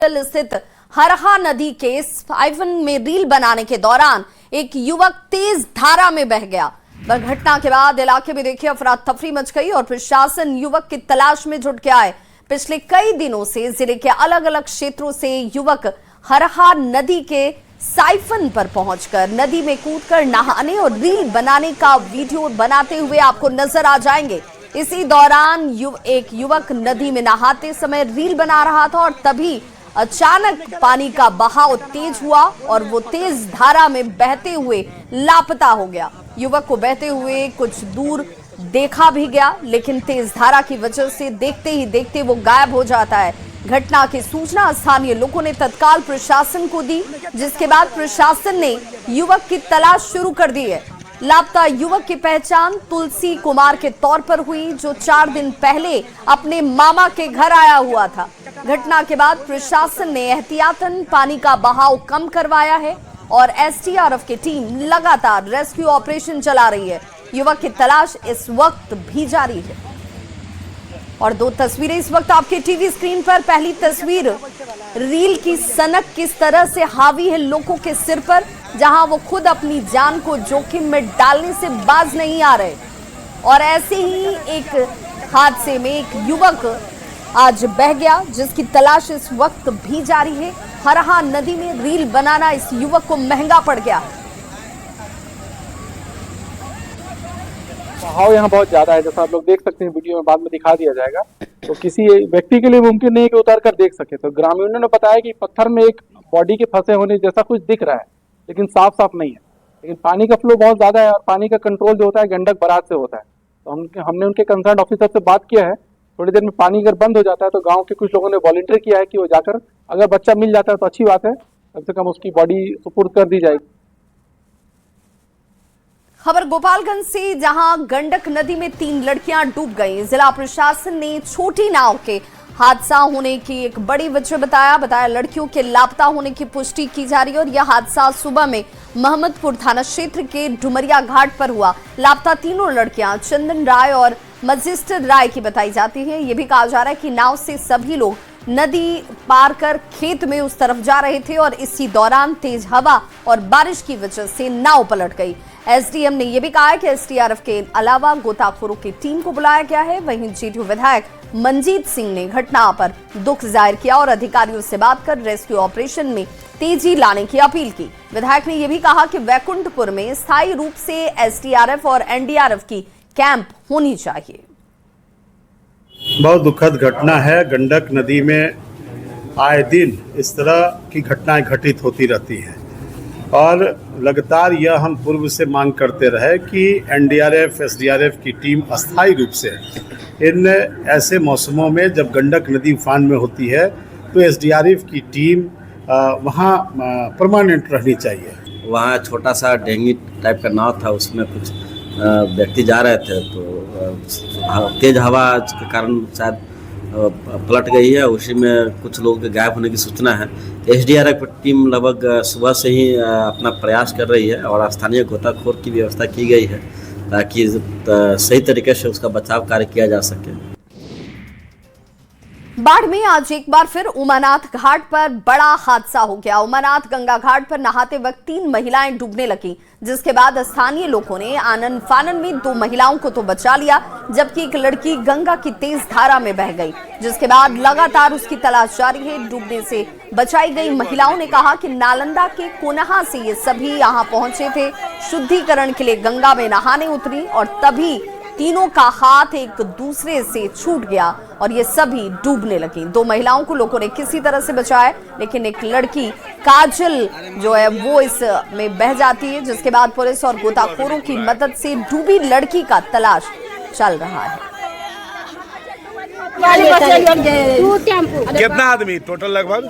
स्थित हरहा नदी के साइफन में रील बनाने के दौरान एक युवक तेज धारा में बह गया। घटना के बाद इलाके में देखिए अफरा तफरी मच गई और प्रशासन युवक की तलाश में जुट गया है। पिछले कई दिनों से जिले के अलग अलग क्षेत्रों से युवक हरहा नदी के साइफन पर पहुंचकर नदी में कूदकर नहाने और रील बनाने का वीडियो बनाते हुए आपको नजर आ जाएंगे। इसी दौरान एक युवक नदी में नहाते समय रील बना रहा था और तभी अचानक पानी का बहाव तेज हुआ और वो तेज धारा में बहते हुए लापता हो गया। युवक को बहते हुए कुछ दूर देखा भी गया, लेकिन तेज धारा की वजह से देखते ही देखते वो गायब हो जाता है। घटना की सूचना स्थानीय लोगों ने तत्काल प्रशासन को दी, जिसके बाद प्रशासन ने युवक की तलाश शुरू कर दी है। लापता युवक की पहचान तुलसी कुमार के तौर पर हुई, जो 4 दिन पहले अपने मामा के घर आया हुआ था। घटना के बाद प्रशासन ने एहतियातन पानी का बहाव कम करवाया है और एसडीआरएफ की टीम लगातार रेस्क्यू ऑपरेशन चला रही है। युवक की तलाश इस वक्त भी जारी है। और 2 तस्वीरें इस वक्त आपके टीवी स्क्रीन पर। पहली तस्वीर रील की सनक किस तरह से हावी है लोगों के सिर पर, जहां वो खुद अपनी जान को जोखिम में डालने से बाज नहीं आ रहे। और ऐसे ही एक हादसे में एक युवक आज बह गया, जिसकी तलाश इस वक्त भी जारी है। हरहा नदी में रील बनाना इस युवक को महंगा पड़ गया। बहाव यहाँ बहुत ज्यादा है, जैसा आप लोग देख सकते हैं, वीडियो में बाद में दिखा दिया जाएगा। तो किसी व्यक्ति के लिए मुमकिन नहीं कि उतार कर देख सके। तो ग्रामीणों ने बताया कि पत्थर में एक बॉडी के फंसे होने जैसा कुछ दिख रहा है, लेकिन साफ साफ नहीं है। लेकिन पानी का फ्लो बहुत ज्यादा है और पानी का कंट्रोल जो होता है गंडक बराज से होता है। तो हमने उनके कंसर्न ऑफिसर से बात किया है। थोड़ी देर में पानी अगर बंद हो जाता है तो गाँव के कुछ लोगों ने वॉलंटियर किया है कि वो जाकर अगर बच्चा मिल जाता है तो अच्छी बात है, कम से कम उसकी बॉडी सुपुर्द कर दी जाएगी। खबर गोपालगंज से, जहां गंडक नदी में 3 लड़कियां डूब गईं। जिला प्रशासन ने छोटी नाव के हादसा होने की एक बड़ी वजह बताया लड़कियों के लापता होने की पुष्टि की जा रही है और यह हादसा सुबह में मोहम्मदपुर थाना क्षेत्र के डुमरिया घाट पर हुआ। लापता तीनों लड़कियां चंदन राय और मजिस्टर राय की बताई जाती है। यह भी कहा जा रहा है कि नाव से सभी लोग नदी पार कर खेत में उस तरफ जा रहे थे और इसी दौरान तेज हवा और बारिश की वजह से नाव पलट गई। एसडीएम ने यह भी कहा है कि एसडीआरएफ के अलावा गोताखोरों की टीम को बुलाया गया है। वहीं जेडीयू विधायक मनजीत सिंह ने घटना पर दुख जाहिर किया और अधिकारियों से बात कर रेस्क्यू ऑपरेशन में तेजी लाने की अपील की। विधायक ने यह भी कहा कि वैकुंठपुर में स्थायी रूप से एसडीआरएफ और एनडीआरएफ की कैंप होनी चाहिए। बहुत दुखद घटना है। गंडक नदी में आए दिन इस तरह की घटनाएं घटित होती रहती हैं और लगातार यह हम पूर्व से मांग करते रहे कि एनडीआरएफ एसडीआरएफ की टीम अस्थायी रूप से इन ऐसे मौसमों में जब गंडक नदी उफान में होती है तो एसडीआरएफ की टीम वहाँ परमानेंट रहनी चाहिए। वहाँ छोटा सा डेंगी टाइप का नाव था, उसमें कुछ व्यक्ति जा रहे थे तो तेज हवा के कारण शायद पलट गई है। उसी में कुछ लोगों के गायब होने की सूचना है। एसडीआरएफ टीम लगभग सुबह से ही अपना प्रयास कर रही है और स्थानीय गोताखोर की व्यवस्था की गई है ताकि सही तरीके से उसका बचाव कार्य किया जा सके। बाढ़ में आज एक बार फिर उमानाथ घाट पर बड़ा हादसा हो गया। उमानाथ गंगा घाट पर नहाते वक्त 3 महिलाएं डूबने लगी, जिसके बाद स्थानीय लोगों ने आनन फानन में 2 महिलाओं को तो बचा लिया, जबकि एक लड़की गंगा की तेज धारा में बह गई, जिसके बाद लगातार उसकी तलाश जारी है। डूबने से बचाई गई महिलाओं ने कहा कि नालंदा के कोनहा से ये सभी यहाँ पहुंचे थे, शुद्धिकरण के लिए गंगा में नहाने उतरी और तभी तीनों का हाथ एक दूसरे से छूट गया और ये सभी डूबने लगी। 2 महिलाओं को लोगों ने किसी तरह से बचाया, लेकिन एक लड़की काजल जो है वो इस में बह जाती है, जिसके बाद पुलिस और गोताखोरों की मदद से डूबी लड़की का तलाश चल रहा है। कितना आदमी टोटल? लगभग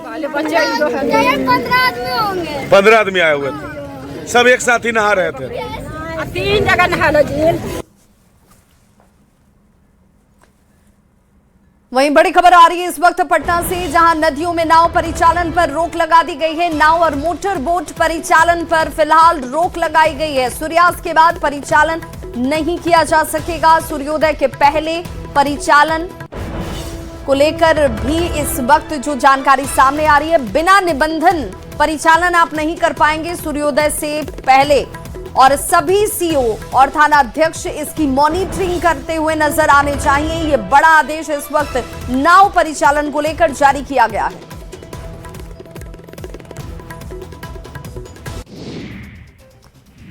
15 आदमी आए हुए थे। सब एक साथ ही नहा रहे थे। 3 जगह नहा लो। वहीं बड़ी खबर आ रही है इस वक्त पटना से, जहां नदियों में नाव परिचालन पर रोक लगा दी गई है। नाव और मोटर बोट परिचालन पर फिलहाल रोक लगाई गई है। सूर्यास्त के बाद परिचालन नहीं किया जा सकेगा। सूर्योदय के पहले परिचालन को लेकर भी इस वक्त जो जानकारी सामने आ रही है, बिना निबंधन परिचालन आप नहीं कर पाएंगे सूर्योदय से पहले, और सभी सीओ और थाना अध्यक्ष इसकी मॉनिटरिंग करते हुए नजर आने चाहिए। ये बड़ा आदेश इस वक्त नाव परिचालन को लेकर जारी किया गया है।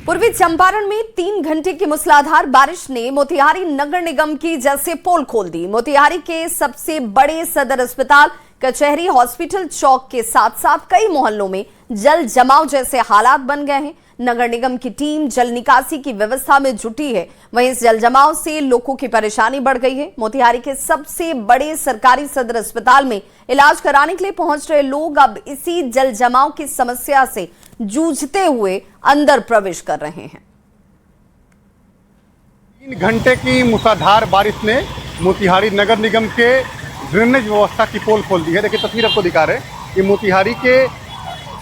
पूर्वी चंपारण में 3 घंटे की मूसलाधार बारिश ने मोतिहारी नगर निगम की जैसे पोल खोल दी। मोतिहारी के सबसे बड़े सदर अस्पताल, कचहरी, हॉस्पिटल चौक के साथ साथ कई मोहल्लों में जल जमाव जैसे हालात बन गए हैं। नगर निगम की टीम जल निकासी की व्यवस्था में जुटी है। वहीं इस जल जमाव से लोगों की परेशानी बढ़ गई है। मोतिहारी के सबसे बड़े सरकारी सदर अस्पताल में इलाज कराने के लिए पहुंच रहे लोग अब इसी जल जमाव की समस्या से जूझते हुए अंदर प्रवेश कर रहे हैं। 3 घंटे की मूसलाधार बारिश ने मोतिहारी नगर निगम के ड्रेनेज व्यवस्था की पोल खोल दी है। देखिए तस्वीर आपको दिखा रहे हैं, ये मोतिहारी के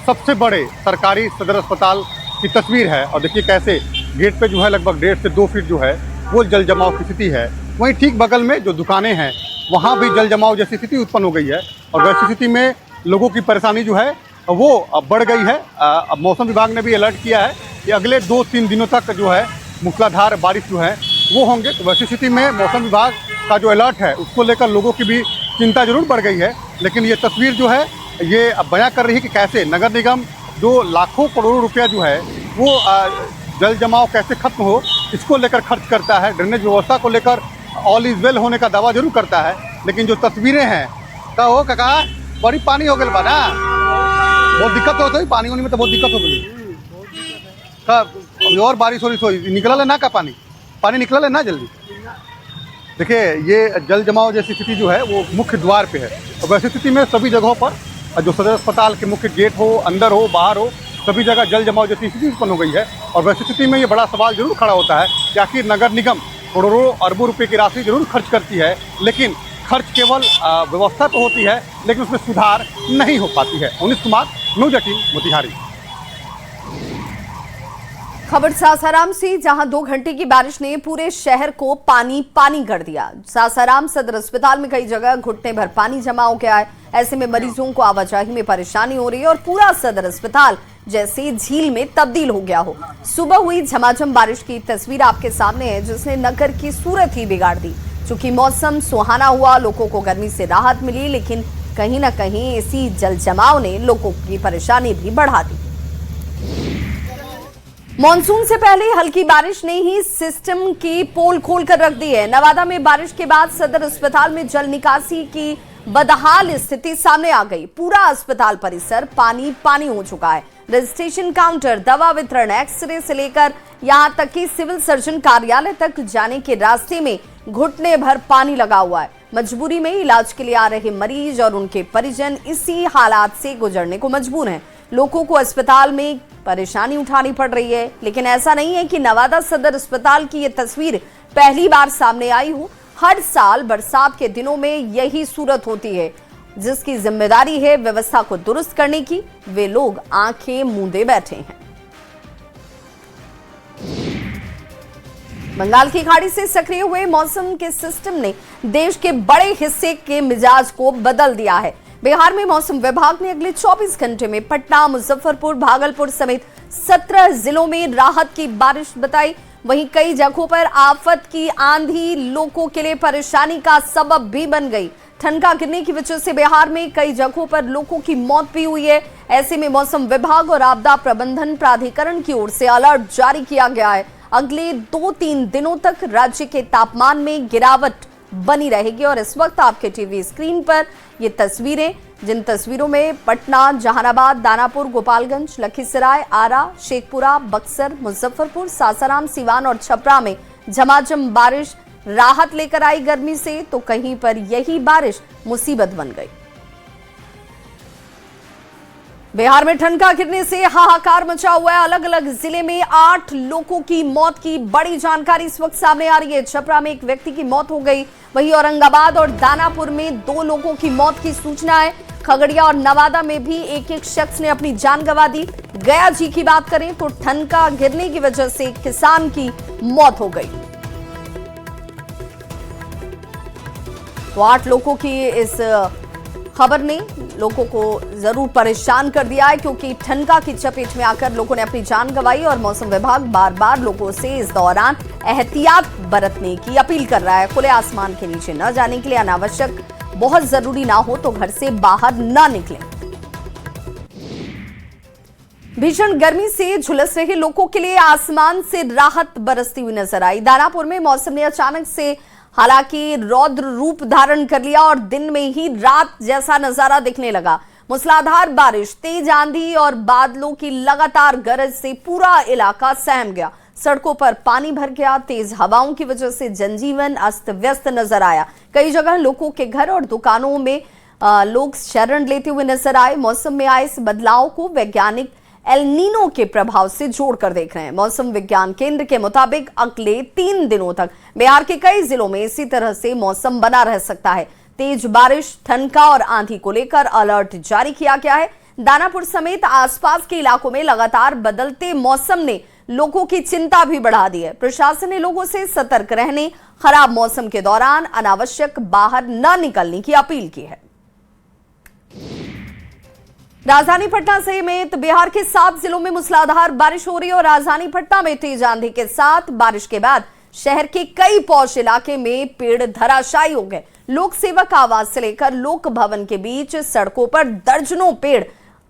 सबसे बड़े सरकारी सदर अस्पताल की तस्वीर है। और देखिए कैसे गेट पे जो है लगभग 1.5 से 2 फीट जो है वो जल जमाव की स्थिति है। वहीं ठीक बगल में जो दुकानें हैं वहाँ भी जल जमाव जैसी स्थिति उत्पन्न हो गई है और वैसी स्थिति में लोगों की परेशानी जो है वो बढ़ गई है। अब मौसम विभाग ने भी अलर्ट किया है कि अगले 2-3 दिनों तक जो है मूसलाधार बारिश जो है वो होंगे। तो वैसी स्थिति में मौसम विभाग का जो अलर्ट है उसको लेकर लोगों की भी चिंता जरूर बढ़ गई है। लेकिन ये तस्वीर जो है ये बयां कर रही है कि कैसे नगर निगम जो लाखों करोड़ों रुपया जो है वो जल जमाव कैसे खत्म हो इसको लेकर खर्च करता है। ड्रेनेज व्यवस्था को लेकर ऑल इज वेल होने का दावा जरूर करता है। लेकिन जो तस्वीरें हैं का हो काका बड़ी पानी हो गई बा ना, बहुत दिक्कत होता है पानी होने में, तो बहुत दिक्कत हो गई और बारिश हो रही निकला है ना का पानी निकला है ना जल्दी। देखिए ये जल जमाव जैसी स्थिति जो है वो मुख्य द्वार पे है और वैसी स्थिति में सभी जगहों पर जो सदर अस्पताल के मुख्य गेट हो, अंदर हो, बाहर हो, सभी जगह जल जमाव जैसी स्थिति उत्पन्न हो गई है। और वैसी स्थिति में ये बड़ा सवाल जरूर खड़ा होता है कि आखिर नगर निगम करोड़ों अरबों रुपए की राशि जरूर खर्च करती है, लेकिन खर्च केवल व्यवस्था तो होती है लेकिन उसमें सुधार नहीं हो पाती है। उन्नीस कुमार, न्यूज़ 18 मोतिहारी। खबर सासाराम से, जहां 2 घंटे की बारिश ने पूरे शहर को पानी कर दिया। सासाराम सदर अस्पताल में कई जगह घुटने भर पानी जमा हो गया है। ऐसे में मरीजों को आवाजाही में परेशानी हो रही है और पूरा सदर अस्पताल जैसे झील में तब्दील हो गया हो। सुबह हुई झमाझम बारिश की तस्वीर आपके सामने है जिसने नगर की सूरत ही बिगाड़ दी। चूंकि मौसम सुहाना हुआ, लोगों को गर्मी से राहत मिली, लेकिन कहीं ना कहीं इसी जल जमाव ने लोगों की परेशानी भी बढ़ा दी। मॉनसून से पहले हल्की बारिश ने ही सिस्टम की पोल खोलकर रख दी है। नवादा में बारिश के बाद सदर अस्पताल में जल निकासी की बदहाल स्थिति सामने आ गई। पूरा अस्पताल परिसर पानी हो चुका है। रजिस्ट्रेशन काउंटर, दवा वितरण, एक्सरे से लेकर यहां तक कि सिविल सर्जन कार्यालय तक जाने के रास्ते में घुटने भर पानी लगा हुआ है। मजबूरी में इलाज के लिए आ रहे मरीज और उनके परिजन इसी हालात से गुजरने को मजबूर हैं। लोगों को अस्पताल में परेशानी उठानी पड़ रही है। लेकिन ऐसा नहीं है कि नवादा सदर अस्पताल की ये तस्वीर पहली बार सामने आई हो। हर साल बरसात के दिनों में यही सूरत होती है। जिसकी जिम्मेदारी है व्यवस्था को दुरुस्त करने की, वे लोग आंखें मूंदे बैठे हैं। बंगाल की खाड़ी से सक्रिय हुए मौसम के सिस्टम ने देश के बड़े हिस्से के मिजाज को बदल दिया है। बिहार में मौसम विभाग ने अगले 24 घंटे में पटना, मुजफ्फरपुर, भागलपुर समेत 17 जिलों में राहत की बारिश बताई। वहीं कई जगहों पर आफत की आंधी लोगों के लिए परेशानी का सबब भी बन गई। ठनका गिरने की वजह से बिहार में कई जगहों पर लोगों की मौत भी हुई है। ऐसे में मौसम विभाग और आपदा प्रबंधन प्राधिकरण की ओर से अलर्ट जारी किया गया है। अगले 2-3 दिनों तक राज्य के तापमान में गिरावट बनी रहेगी। और इस वक्त आपके टीवी स्क्रीन पर ये तस्वीरें, जिन तस्वीरों में पटना, जहानाबाद, दानापुर, गोपालगंज, लखीसराय, आरा, शेखपुरा, बक्सर, मुजफ्फरपुर, सासाराम, सिवान और छपरा में झमाझम बारिश राहत लेकर आई गर्मी से, तो कहीं पर यही बारिश मुसीबत बन गई। बिहार में ठनका गिरने से हाहाकार मचा हुआ है। अलग अलग जिले में 8 लोगों की मौत की बड़ी जानकारी इस वक्त सामने आ रही है। छपरा में एक व्यक्ति की मौत हो गई, वहीं औरंगाबाद और दानापुर में 2 लोगों की मौत की सूचना है। खगड़िया और नवादा में भी एक शख्स ने अपनी जान गंवा दी। गया जी की बात करें तो ठनका गिरने की वजह से किसान की मौत हो गई। तो 8 लोगों की इस खबर ने लोगों को जरूर परेशान कर दिया है, क्योंकि ठनका की चपेट में आकर लोगों ने अपनी जान गंवाई और मौसम विभाग बार बार लोगों से इस दौरान एहतियात बरतने की अपील कर रहा है। खुले आसमान के नीचे न जाने के लिए, अनावश्यक बहुत जरूरी ना हो तो घर से बाहर न निकलें। भीषण गर्मी से झुलस रहे लोगों के लिए आसमान से राहत बरसती हुई नजर आई। दानापुर में मौसम ने अचानक से हालांकि रौद्र रूप धारण कर लिया और दिन में ही रात जैसा नजारा दिखने लगा। मूसलाधार बारिश, तेज आंधी और बादलों की लगातार गरज से पूरा इलाका सहम गया। सड़कों पर पानी भर गया। तेज हवाओं की वजह से जनजीवन अस्त व्यस्त नजर आया। कई जगह लोगों के घर और दुकानों में लोग शरण लेते हुए नजर आए। मौसम में आए इस बदलाव को वैज्ञानिक एल नीनो के प्रभाव से जोड़कर देख रहे हैं। मौसम विज्ञान केंद्र के मुताबिक अगले 3 दिनों तक बिहार के कई जिलों में इसी तरह से मौसम बना रह सकता है। तेज बारिश, ठनका और आंधी को लेकर अलर्ट जारी किया गया है। दानापुर समेत आसपास के इलाकों में लगातार बदलते मौसम ने लोगों की चिंता भी बढ़ा दी है। प्रशासन ने लोगों से सतर्क रहने, खराब मौसम के दौरान अनावश्यक बाहर न निकलने की अपील की है। राजधानी पटना समेत बिहार के 7 जिलों में मूसलाधार बारिश हो रही है और राजधानी पटना में तेज आंधी के साथ बारिश के बाद शहर के कई पौष इलाके में पेड़ धराशायी हो गए। लोक सेवक आवास से लेकर लोक भवन के बीच सड़कों पर दर्जनों पेड़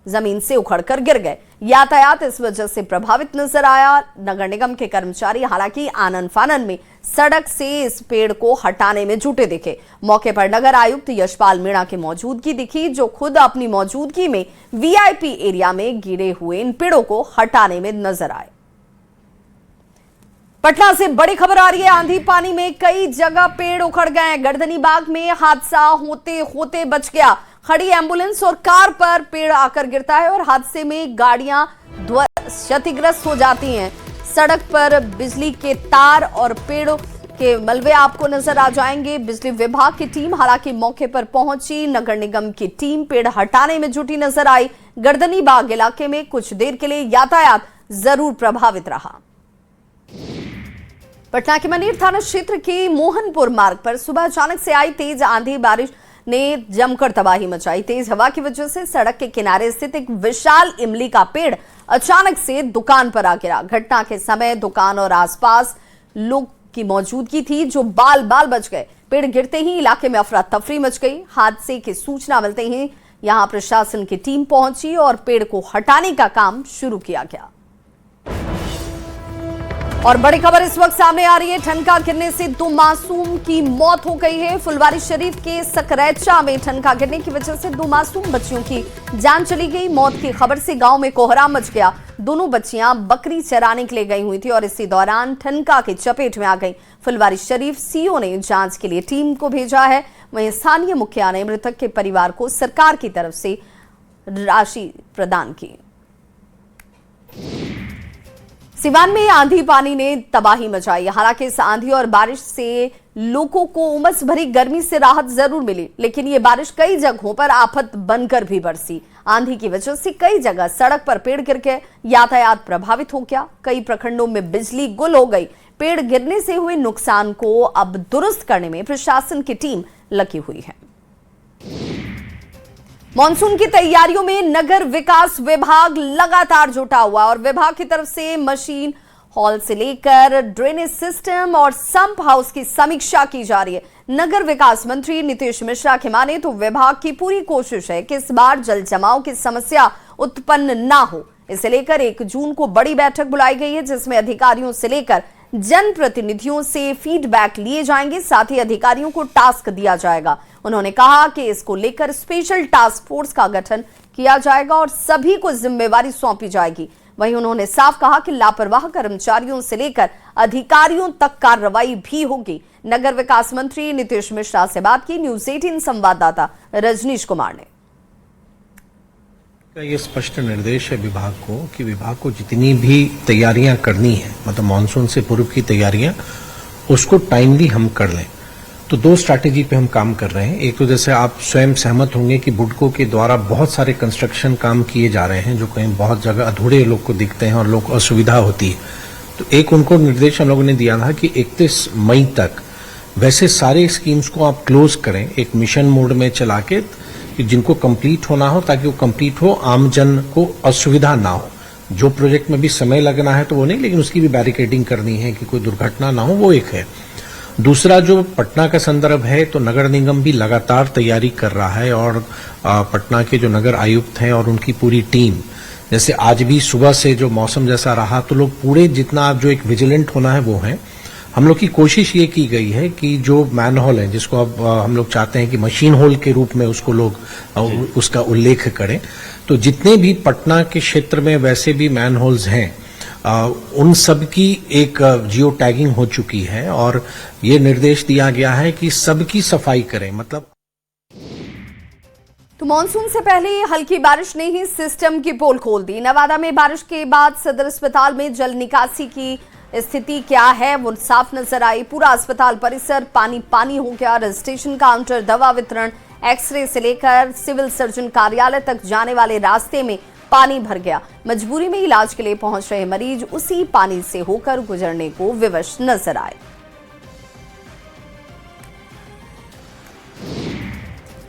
जमीन से उखड़कर गिर गए। यातायात इस वजह से प्रभावित नजर आया। नगर निगम के कर्मचारी हालांकि आनन फानन में सड़क से इस पेड़ को हटाने में जुटे दिखे। मौके पर नगर आयुक्त यशपाल मीणा की मौजूदगी दिखी, जो खुद अपनी मौजूदगी में वीआईपी एरिया में गिरे हुए इन पेड़ों को हटाने में नजर आए। पटना से बड़ी खबर आ रही है। आंधी पानी में कई जगह पेड़ उखड़ गए। गर्दनी बाग में हादसा होते होते बच गया। खड़ी एम्बुलेंस और कार पर पेड़ आकर गिरता है और हादसे में गाड़ियां क्षतिग्रस्त हो जाती हैं। सड़क पर बिजली के तार और पेड़ों के मलबे आपको नजर आ जाएंगे। बिजली विभाग की टीम हालांकि मौके पर पहुंची। नगर निगम की टीम पेड़ हटाने में जुटी नजर आई। गर्दनी बाग इलाके में कुछ देर के लिए यातायात जरूर प्रभावित रहा। पटना के मनेर थाना क्षेत्र के मोहनपुर मार्ग पर सुबह अचानक से आई तेज आंधी बारिश ने जमकर तबाही मचाई। तेज हवा की वजह से सड़क के किनारे स्थित एक विशाल इमली का पेड़ अचानक से दुकान पर आ गिरा। घटना के समय दुकान और आसपास लोग की मौजूदगी थी जो बाल बाल बच गए। पेड़ गिरते ही इलाके में अफरा तफरी मच गई। हादसे की सूचना मिलते ही यहां प्रशासन की टीम पहुंची और पेड़ को हटाने का काम शुरू किया गया। और बड़ी खबर इस वक्त सामने आ रही है। ठनका गिरने से 2 मासूम की मौत हो गई है। फुलवारी शरीफ के सकरैचा में ठनका गिरने की वजह से 2 मासूम बच्चियों की जान चली गई। मौत की खबर से गांव में कोहराम मच गया। दोनों बच्चियां बकरी चराने के लिए गई हुई थी और इसी दौरान ठनका की चपेट में आ गई। फुलवारी शरीफ सीओ ने जांच के लिए टीम को भेजा है। वहीं स्थानीय मुखिया ने मृतक के परिवार को सरकार की तरफ से राशि प्रदान की। सिवान में आंधी पानी ने तबाही मचाई। हालांकि इस आंधी और बारिश से लोगों को उमस भरी गर्मी से राहत जरूर मिली, लेकिन ये बारिश कई जगहों पर आफत बनकर भी बरसी। आंधी की वजह से कई जगह सड़क पर पेड़ गिर गए, यातायात प्रभावित हो गया। कई प्रखंडों में बिजली गुल हो गई। पेड़ गिरने से हुए नुकसान को अब दुरुस्त करने में प्रशासन की टीम लगी हुई है। मॉनसून की तैयारियों में नगर विकास विभाग लगातार जुटा हुआ और विभाग की तरफ से मशीन हॉल से लेकर ड्रेनेज सिस्टम और संप हाउस की समीक्षा की जा रही है। नगर विकास मंत्री नीतीश मिश्रा के माने तो विभाग की पूरी कोशिश है कि इस बार जल जमाव की समस्या उत्पन्न ना हो। इसे लेकर 1 जून को बड़ी बैठक बुलाई गई है, जिसमें अधिकारियों से लेकर जनप्रतिनिधियों से फीडबैक लिए जाएंगे। साथ ही अधिकारियों को टास्क दिया जाएगा। उन्होंने कहा कि इसको लेकर स्पेशल टास्क फोर्स का गठन किया जाएगा और सभी को जिम्मेवारी सौंपी जाएगी। वहीं उन्होंने साफ कहा कि लापरवाह कर्मचारियों से लेकर अधिकारियों तक कार्रवाई भी होगी। नगर विकास मंत्री नीतीश मिश्रा से बात की न्यूज़ 18 संवाददाता रजनीश कुमार ने। ये स्पष्ट निर्देश है विभाग को कि विभाग को जितनी भी तैयारियां करनी है, मतलब मानसून से पूर्व की तैयारियां, उसको टाइमली हम कर लें। तो 2 स्ट्रैटेजी पे हम काम कर रहे हैं। एक तो जैसे आप स्वयं सहमत होंगे कि बुडको के द्वारा बहुत सारे कंस्ट्रक्शन काम किए जा रहे हैं जो कहीं बहुत जगह अधूरे लोग को दिखते हैं और लोग को असुविधा होती है। तो एक उनको निर्देश हम लोगों ने दिया था कि 31 मई तक वैसे सारे स्कीम्स को आप क्लोज करें एक मिशन मोड में चला के, कि जिनको कंप्लीट होना हो ताकि वो कंप्लीट हो, आम जन को असुविधा ना हो। जो प्रोजेक्ट में भी समय लगना है तो वो नहीं, लेकिन उसकी भी बैरिकेडिंग करनी है कि कोई दुर्घटना ना हो, वो एक है। दूसरा जो पटना का संदर्भ है, तो नगर निगम भी लगातार तैयारी कर रहा है और पटना के जो नगर आयुक्त हैं और उनकी पूरी टीम, जैसे आज भी सुबह से जो मौसम जैसा रहा तो लोग पूरे जितना जो एक विजिलेंट होना है वो है। हम लोग की कोशिश ये की गई है कि जो मैन होल है, जिसको अब हम लोग चाहते हैं कि मशीन होल के रूप में उसको लोग उसका उल्लेख करें, तो जितने भी पटना के क्षेत्र में वैसे भी मैन होल्स हैं उन सब की एक जियो टैगिंग हो चुकी है और ये निर्देश दिया गया है कि सबकी सफाई करें। मतलब तो मानसून से पहले हल्की बारिश ने ही सिस्टम की पोल खोल दी। नवादा में बारिश के बाद सदर अस्पताल में जल निकासी की स्थिति क्या है वो साफ नजर आई। पूरा अस्पताल परिसर पानी पानी हो गया। रजिस्ट्रेशन काउंटर, दवा वितरण, एक्सरे से लेकर सिविल सर्जन कार्यालय तक जाने वाले रास्ते में पानी भर गया। मजबूरी में इलाज के लिए पहुंच रहे मरीज उसी पानी से होकर गुजरने को विवश नजर आए।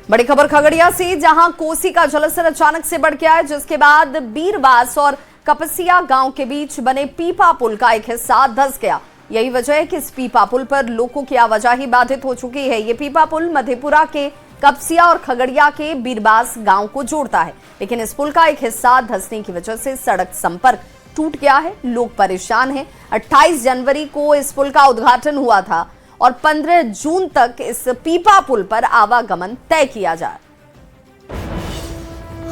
बड़ी खबर खगड़िया से, जहां कोसी का जलस्तर अचानक से बढ़ गया है, जिसके बाद बीरबास और कपसिया गांव के बीच बने पीपा पुल का एक हिस्सा धंस गया। यही वजह है कि इस पीपा पुल पर लोगों की आवाजाही बाधित हो चुकी है। ये पीपा पुल मधेपुरा के कपसिया और खगड़िया के बीरबास गांव को जोड़ता है, लेकिन इस पुल का एक हिस्सा धंसने की वजह से सड़क संपर्क टूट गया है। लोग परेशान हैं। 28 जनवरी को इस पुल का उद्घाटन हुआ था और 15 जून तक इस पीपा पुल पर आवागमन तय किया जाए।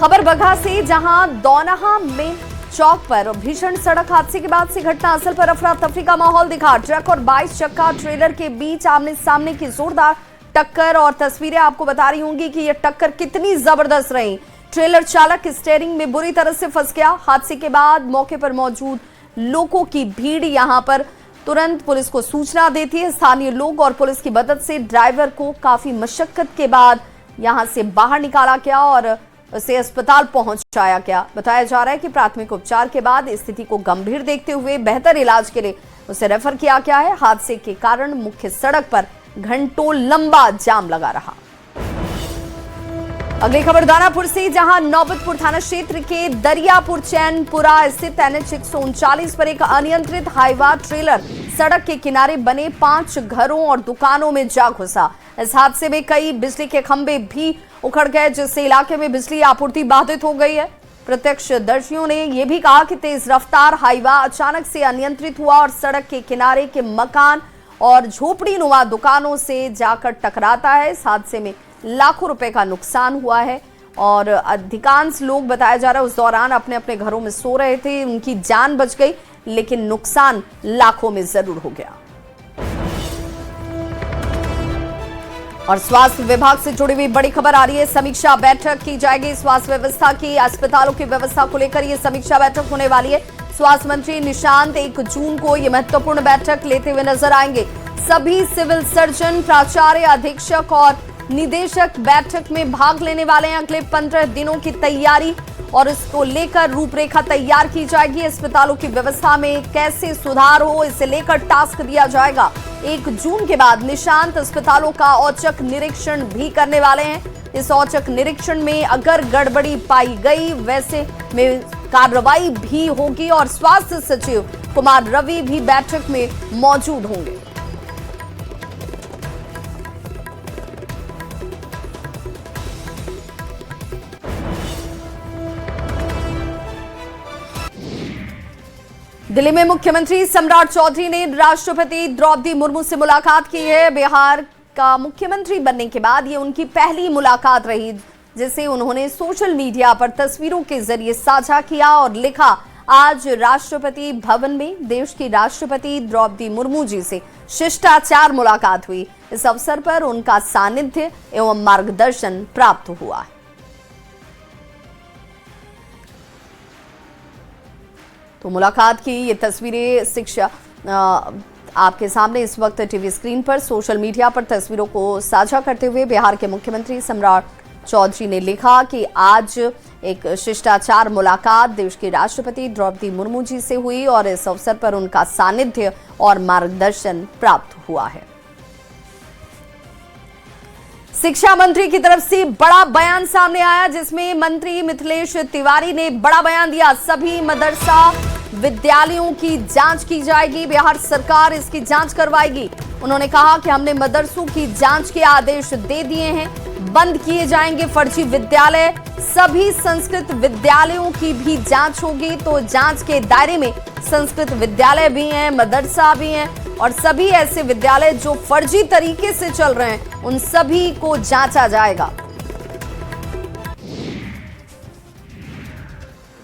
खबर बगहा से, जहां दौनहा में चौक पर भीषण सड़क हादसे के बाद से घटना स्थल पर अफरा तफरी का माहौल दिखा। ट्रक और 22 चक्का ट्रेलर के बीच आमने सामने की जोरदार टक्कर, और तस्वीरें आपको बता रही होंगी कि यह टक्कर कितनी जबरदस्त रही। ट्रेलर चालक स्टीयरिंग में बुरी तरह से फंस गया। हादसे के बाद मौके पर मौजूद लोगों की भीड़ यहां पर तुरंत पुलिस को सूचना देती है। स्थानीय लोग और पुलिस की मदद से ड्राइवर को काफी मशक्कत के बाद यहां से बाहर निकाला गया और उसे अस्पताल पहुंचाया गया। बताया जा रहा है कि प्राथमिक उपचार के बाद स्थिति को गंभीर देखते हुए बेहतर इलाज के लिए उसे रेफर किया गया है। हादसे के कारण मुख्य सड़क पर घंटों लंबा जाम लगा रहा। अगली खबर दानापुर से, जहां नौबतपुर थाना क्षेत्र के दरियापुर चैनपुरा स्थित NH 139 पर एक अनियंत्रित हाईवा ट्रेलर सड़क के किनारे बने 5 घरों और दुकानों में जा घुसा। इस हादसे में कई बिजली के खंभे भी उखड़ गए, जिससे इलाके में बिजली आपूर्ति बाधित हो गई है। प्रत्यक्षदर्शियों ने यह भी कहा कि तेज रफ्तार हाईवा अचानक से अनियंत्रित हुआ और सड़क के किनारे के मकान और झोपड़ी नुमा दुकानों से जाकर टकराता है। इस हादसे में लाखों रुपए का नुकसान हुआ है और अधिकांश लोग, बताया जा रहा है, उस दौरान अपने अपने घरों में सो रहे थे। उनकी जान बच गई, लेकिन नुकसान लाखों में जरूर हो गया। और स्वास्थ्य विभाग से जुड़ी हुई बड़ी खबर आ रही है। समीक्षा बैठक की जाएगी स्वास्थ्य व्यवस्था की। अस्पतालों की व्यवस्था को लेकर यह समीक्षा बैठक होने वाली है। स्वास्थ्य मंत्री निशांत 1 जून को यह महत्वपूर्ण बैठक लेते हुए नजर आएंगे। सभी सिविल सर्जन, प्राचार्य, अधीक्षक और निदेशक बैठक में भाग लेने वाले हैं। अगले 15 दिनों की तैयारी और इसको लेकर रूपरेखा तैयार की जाएगी। अस्पतालों की व्यवस्था में कैसे सुधार हो, इसे लेकर टास्क दिया जाएगा। 1 जून के बाद निशांत अस्पतालों का औचक निरीक्षण भी करने वाले हैं। इस औचक निरीक्षण में अगर गड़बड़ी पाई गई वैसे में कार्रवाई भी होगी और स्वास्थ्य सचिव कुमार रवि भी बैठक में मौजूद होंगे। दिल्ली में मुख्यमंत्री सम्राट चौधरी ने राष्ट्रपति द्रौपदी मुर्मू से मुलाकात की है। बिहार का मुख्यमंत्री बनने के बाद ये उनकी पहली मुलाकात रही, जिसे उन्होंने सोशल मीडिया पर तस्वीरों के जरिए साझा किया और लिखा, आज राष्ट्रपति भवन में देश की राष्ट्रपति द्रौपदी मुर्मू जी से शिष्टाचार मुलाकात हुई। इस अवसर पर उनका सानिध्य एवं मार्गदर्शन प्राप्त हुआ है। तो मुलाकात की ये तस्वीरें शिक्षा आपके सामने इस वक्त टीवी स्क्रीन पर सोशल मीडिया पर तस्वीरों को साझा करते हुए बिहार के मुख्यमंत्री सम्राट चौधरी ने लिखा कि आज एक शिष्टाचार मुलाकात देश के राष्ट्रपति द्रौपदी मुर्मू जी से हुई और इस अवसर पर उनका सानिध्य और मार्गदर्शन प्राप्त हुआ है। शिक्षा मंत्री की तरफ से बड़ा बयान सामने आया, जिसमें मंत्री मिथिलेश तिवारी ने बड़ा बयान दिया। सभी मदरसा विद्यालयों की जांच की जाएगी, बिहार सरकार इसकी जांच करवाएगी। उन्होंने कहा कि हमने मदरसों की जांच के आदेश दे दिए हैं, बंद किए जाएंगे फर्जी विद्यालय। सभी संस्कृत विद्यालयों की भी जांच होगी, तो जांच के दायरे में संस्कृत विद्यालय भी हैं, मदरसा भी हैं, और सभी ऐसे विद्यालय जो फर्जी तरीके से चल रहे हैं उन सभी को जांचा जाएगा।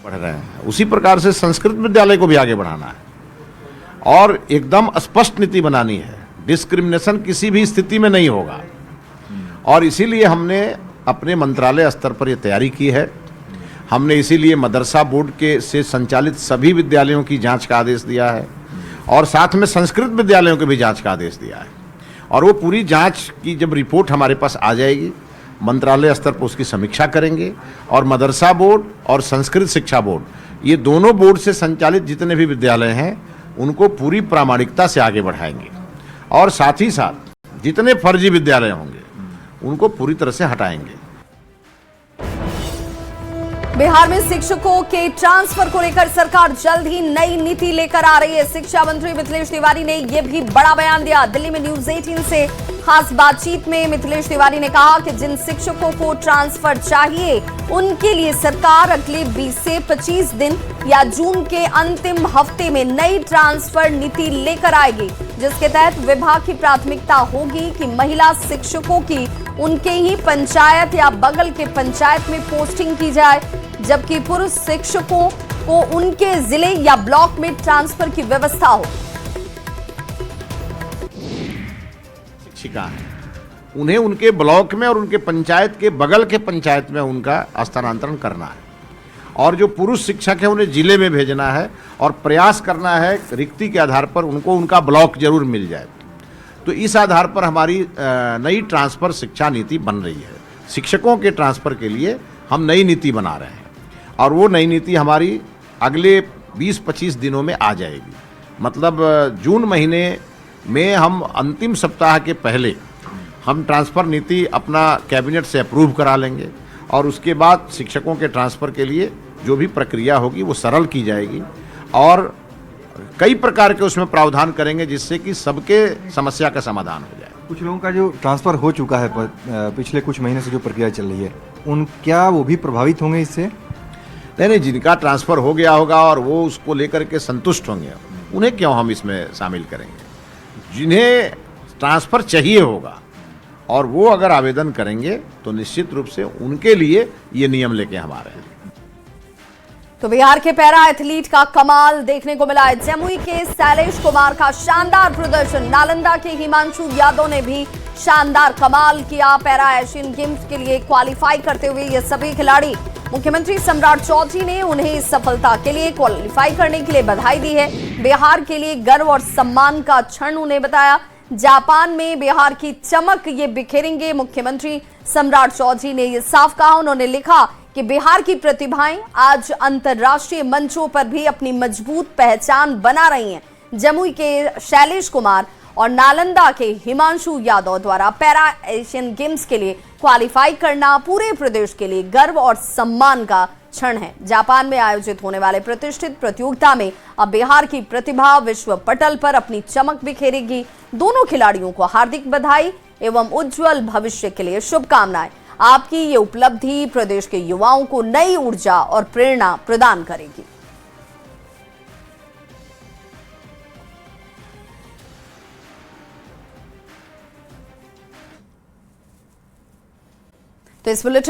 बढ़ रहे हैं, उसी प्रकार से संस्कृत विद्यालय को भी आगे बढ़ाना है और एकदम स्पष्ट नीति बनानी है। डिस्क्रिमिनेशन किसी भी स्थिति में नहीं होगा और इसीलिए हमने अपने मंत्रालय स्तर पर यह तैयारी की है। हमने इसीलिए मदरसा बोर्ड के से संचालित सभी विद्यालयों की जांच का आदेश दिया है और साथ में संस्कृत विद्यालयों के भी जांच का आदेश दिया है। और वो पूरी जांच की जब रिपोर्ट हमारे पास आ जाएगी, मंत्रालय स्तर पर उसकी समीक्षा करेंगे और मदरसा बोर्ड और संस्कृत शिक्षा बोर्ड, ये दोनों बोर्ड से संचालित जितने भी विद्यालय हैं उनको पूरी प्रामाणिकता से आगे बढ़ाएंगे और साथ ही साथ जितने फर्जी विद्यालय होंगे उनको पूरी तरह से हटाएंगे। बिहार में शिक्षकों के ट्रांसफर को लेकर सरकार जल्द ही नई नीति लेकर आ रही है। शिक्षा मंत्री मिथिलेश तिवारी ने यह भी बड़ा बयान दिया। दिल्ली में न्यूज 18 से खास बातचीत में मिथिलेश तिवारी ने कहा कि जिन शिक्षकों को ट्रांसफर चाहिए उनके लिए सरकार अगले 20 से 25 दिन या जून के अंतिम हफ्ते में नई ट्रांसफर नीति लेकर आएगी, जिसके तहत विभाग की प्राथमिकता होगी कि महिला शिक्षकों की उनके ही पंचायत या बगल के पंचायत में पोस्टिंग की जाए, जबकि पुरुष शिक्षकों को उनके जिले या ब्लॉक में ट्रांसफर की व्यवस्था हो। शिक्षिका है, उन्हें उनके ब्लॉक में और उनके पंचायत के बगल के पंचायत में उनका स्थानांतरण करना है और जो पुरुष शिक्षक है उन्हें जिले में भेजना है और प्रयास करना है रिक्ति के आधार पर उनको उनका ब्लॉक जरूर मिल जाए। तो इस आधार पर हमारी नई ट्रांसफर शिक्षा नीति बन रही है। शिक्षकों के ट्रांसफर के लिए हम नई नीति बना रहे हैं और वो नई नीति हमारी अगले 20-25 दिनों में आ जाएगी। मतलब जून महीने में हम अंतिम सप्ताह के पहले हम ट्रांसफ़र नीति अपना कैबिनेट से अप्रूव करा लेंगे और उसके बाद शिक्षकों के ट्रांसफ़र के लिए जो भी प्रक्रिया होगी वो सरल की जाएगी और कई प्रकार के उसमें प्रावधान करेंगे जिससे कि सबके समस्या का समाधान हो जाए। कुछ लोगों का जो ट्रांसफ़र हो चुका है पिछले कुछ महीने से जो प्रक्रिया चल रही है, उन क्या वो भी प्रभावित होंगे इससे? नहीं, जिनका ट्रांसफ़र हो गया होगा और वो उसको लेकर के संतुष्ट होंगे, उन्हें क्यों हम इसमें शामिल करेंगे। जिन्हें ट्रांसफ़र चाहिए होगा और वो अगर आवेदन करेंगे तो निश्चित रूप से उनके लिए ये नियम लेके हम आ रहे हैं। तो बिहार के पैरा एथलीट का कमाल देखने को मिला है। जमुई के शैलेश कुमार का शानदार प्रदर्शन, नालंदा के हिमांशु यादव ने भी शानदार कमाल किया। पैरा एशियन गेम्स के लिए क्वालिफाई करते हुए ये सभी खिलाड़ी, मुख्यमंत्री सम्राट चौधरी ने उन्हें इस सफलता के लिए क्वालिफाई करने के लिए बधाई दी है। बिहार के लिए गर्व और सम्मान का क्षण उन्हें बताया। जापान में बिहार की चमक ये बिखेरेंगे, मुख्यमंत्री सम्राट चौधरी ने ये साफ कहा। उन्होंने लिखा कि बिहार की प्रतिभाएं आज अंतर्राष्ट्रीय मंचों पर भी अपनी मजबूत पहचान बना रही हैं। जमुई के शैलेश कुमार और नालंदा के हिमांशु यादव द्वारा पैरा एशियन गेम्स के लिए क्वालिफाई करना पूरे प्रदेश के लिए गर्व और सम्मान का क्षण है। जापान में आयोजित होने वाले प्रतिष्ठित प्रतियोगिता में अब बिहार की प्रतिभा विश्व पटल पर अपनी चमक बिखेरेगी। दोनों खिलाड़ियों को हार्दिक बधाई एवं उज्जवल भविष्य के लिए शुभकामनाएं। आपकी ये उपलब्धि प्रदेश के युवाओं को नई ऊर्जा और प्रेरणा प्रदान करेगी। तो इस बुलेटिन